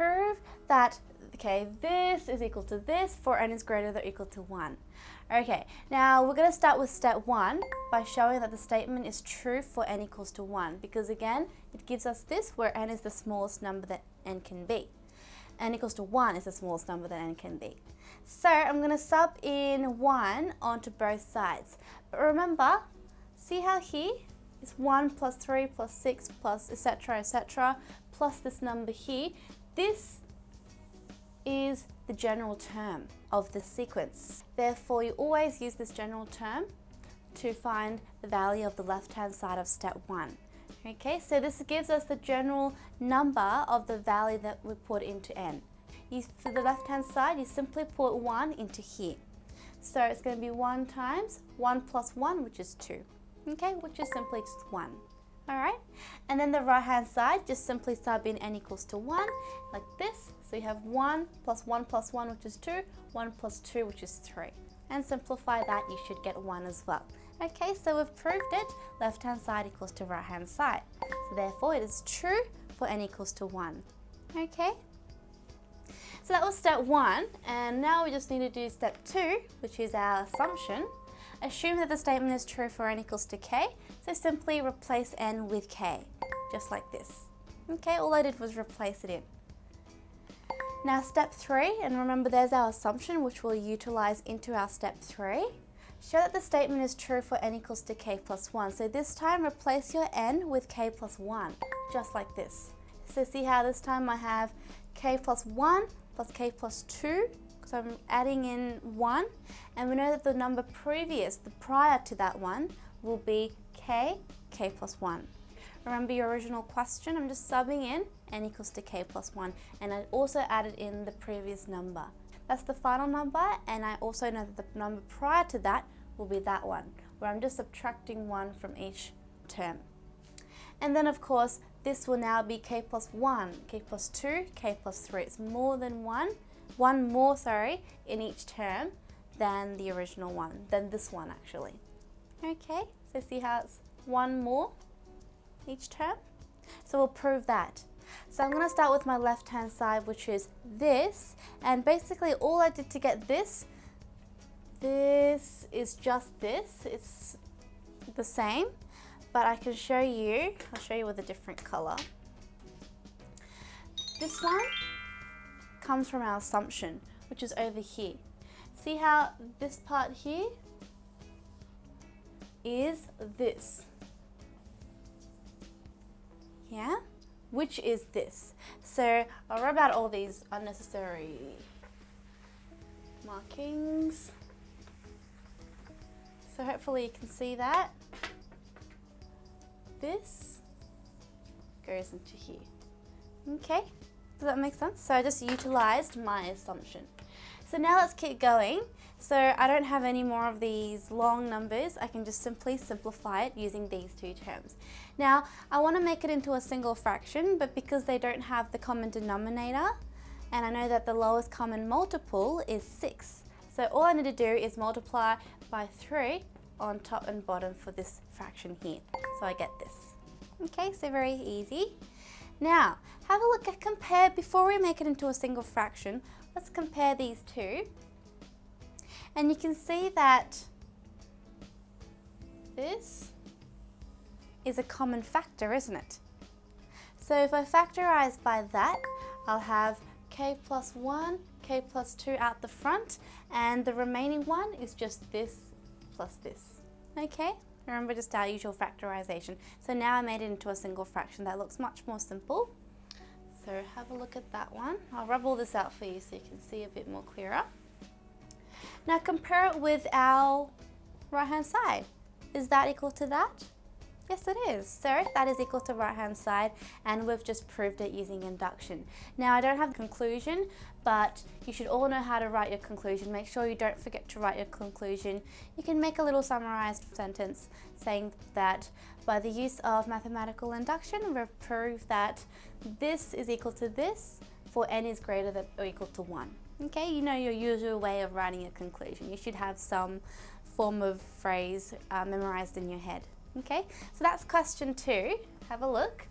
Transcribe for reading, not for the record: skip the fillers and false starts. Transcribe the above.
prove that, okay, this is equal to this for n is greater than or equal to 1. Okay, now we're going to start with step 1 by showing that the statement is true for n equals to 1, because again, it gives us this where n is the smallest number that n can be. N equals to 1 is the smallest number that n can be. So I'm going to sub in 1 onto both sides. But remember, see how here it's 1 plus 3 plus 6 plus etc. plus this number here. This is the general term of the sequence. Therefore, you always use this general term to find the value of the left-hand side of step 1. Okay, so this gives us the general number of the value that we put into n. For the left-hand side, you simply put 1 into here. So it's going to be 1 times 1 plus 1, which is 2. Okay, which is simply just 1. Alright, and then the right-hand side, just simply sub in n equals to 1, like this. So you have 1 plus 1 plus 1, which is 2, 1 plus 2, which is 3. And simplify that, you should get 1 as well. Okay, so we've proved it, left-hand side equals to right-hand side. So therefore, it is true for n equals to 1. Okay, so that was step 1, and now we just need to do step 2, which is our assumption. Assume that the statement is true for n equals to k, so simply replace n with k, just like this. Okay, all I did was replace it in. Now step 3, and remember there's our assumption which we'll utilize into our step 3. Show that the statement is true for n equals to k plus 1. So this time replace your n with k plus 1, just like this. So see how this time I have k plus 1 plus k plus 2, because I'm adding in 1. And we know that the number previous, the prior to that one, will be k plus 1. Remember your original question, I'm just subbing in n equals to k plus 1, and I also added in the previous number. That's the final number, and I also know that the number prior to that will be that one, where I'm just subtracting 1 from each term. And then of course, this will now be k plus 1, k plus 2, k plus 3. It's more than one more, in each term than the original one, than this one actually. Okay, so see how it's 1 more each term? So we'll prove that. So I'm going to start with my left-hand side, which is this, and basically all I did to get this is just this. It's the same, but I can show you, I'll show you with a different color. This one comes from our assumption, which is over here. See how this part here is this, yeah? Which is this. So I'll rub out all these unnecessary markings. So hopefully you can see that. This goes into here. Okay, does that make sense? So I just utilized my assumption. So now let's keep going. So I don't have any more of these long numbers. I can just simply simplify it using these two terms. Now, I want to make it into a single fraction, but because they don't have the common denominator, and I know that the lowest common multiple is 6. So all I need to do is multiply by 3 on top and bottom for this fraction here. So I get this. Okay, so very easy. Now, have a look at compare, before we make it into a single fraction, let's compare these two. And you can see that this is a common factor, isn't it? So if I factorize by that, I'll have k plus 1, k plus 2 out the front, and the remaining one is just this plus this. Okay? Remember just our usual factorization. So now I made it into a single fraction that looks much more simple. So have a look at that one. I'll rub all this out for you so you can see a bit more clearer. Now compare it with our right-hand side. Is that equal to that? Yes, it is. So that is equal to right-hand side, and we've just proved it using induction. Now I don't have the conclusion, but you should all know how to write your conclusion. Make sure you don't forget to write your conclusion. You can make a little summarized sentence saying that by the use of mathematical induction, we've proved that this is equal to this for n is greater than or equal to 1. Okay, you know your usual way of writing a conclusion. You should have some form of phrase memorized in your head. Okay, so that's question 2. Have a look.